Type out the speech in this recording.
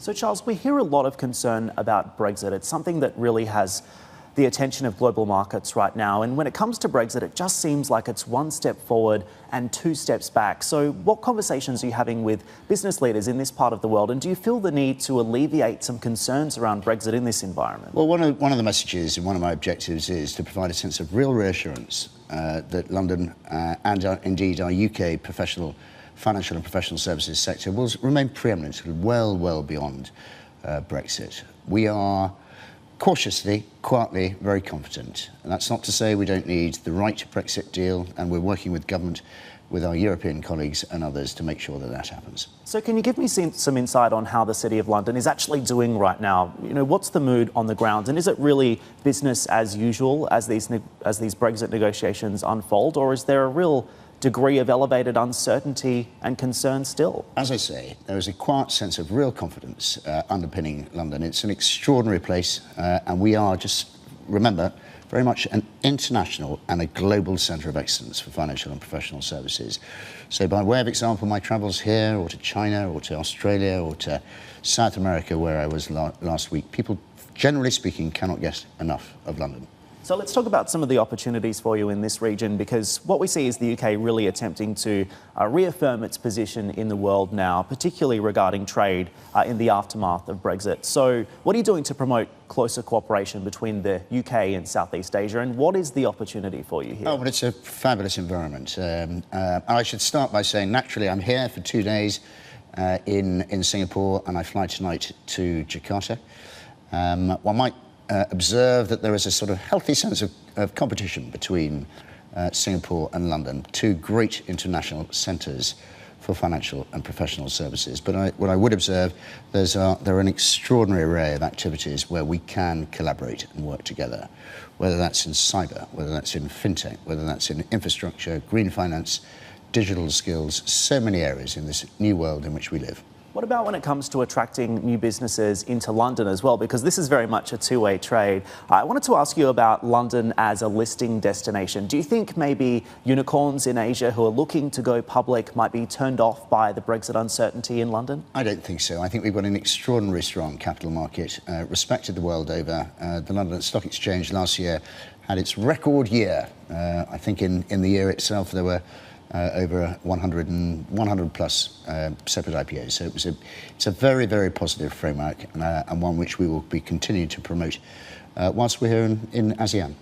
So Charles, we hear a lot of concern about Brexit. It's something that really has the attention of global markets right now. And when it comes to Brexit, it just seems like it's one step forward and two steps back. So what conversations are you having with business leaders in this part of the world? And do you feel the need to alleviate some concerns around Brexit in this environment? Well, one of the messages and one of my objectives is to provide a sense of real reassurance that London and indeed our UK financial and professional services sector will remain preeminent well beyond Brexit. We are cautiously, quietly, very confident. And that's not to say we don't need the right Brexit deal, and we're working with government, with our European colleagues and others to make sure that that happens. So can you give me some insight on how the City of London is actually doing right now? You know, what's the mood on the ground, and is it really business as usual as these Brexit negotiations unfold, or is there a real degree of elevated uncertainty and concern still? As I say, there is a quiet sense of real confidence underpinning London. It's an extraordinary place, and we are, just remember, very much an international and a global centre of excellence for financial and professional services. So by way of example, my travels here, or to China, or to Australia, or to South America, where I was last week, people, generally speaking, cannot get enough of London. So let's talk about some of the opportunities for you in this region, because what we see is the UK really attempting to reaffirm its position in the world now, particularly regarding trade in the aftermath of Brexit. So what are you doing to promote closer cooperation between the UK and Southeast Asia, and what is the opportunity for you here? Oh, well, it's a fabulous environment. I should start by saying, naturally, I'm here for 2 days in Singapore, and I fly tonight to Jakarta. One might observe that there is a sort of healthy sense of competition between Singapore and London, two great international centres for financial and professional services. But what I would observe, there are an extraordinary array of activities where we can collaborate and work together, whether that's in cyber, whether that's in fintech, whether that's in infrastructure, green finance, digital skills, so many areas in this new world in which we live. What about when it comes to attracting new businesses into London as well? Because this is very much a two-way trade. I wanted to ask you about London as a listing destination. Do you think maybe unicorns in Asia who are looking to go public might be turned off by the Brexit uncertainty in London? I don't think so. I think we've got an extraordinarily strong capital market, respected the world over. The London Stock Exchange last year had its record year. I think in the year itself there were over 100 plus separate IPOs. So it's a very, very positive framework, and one which we will be continuing to promote whilst we're here in ASEAN.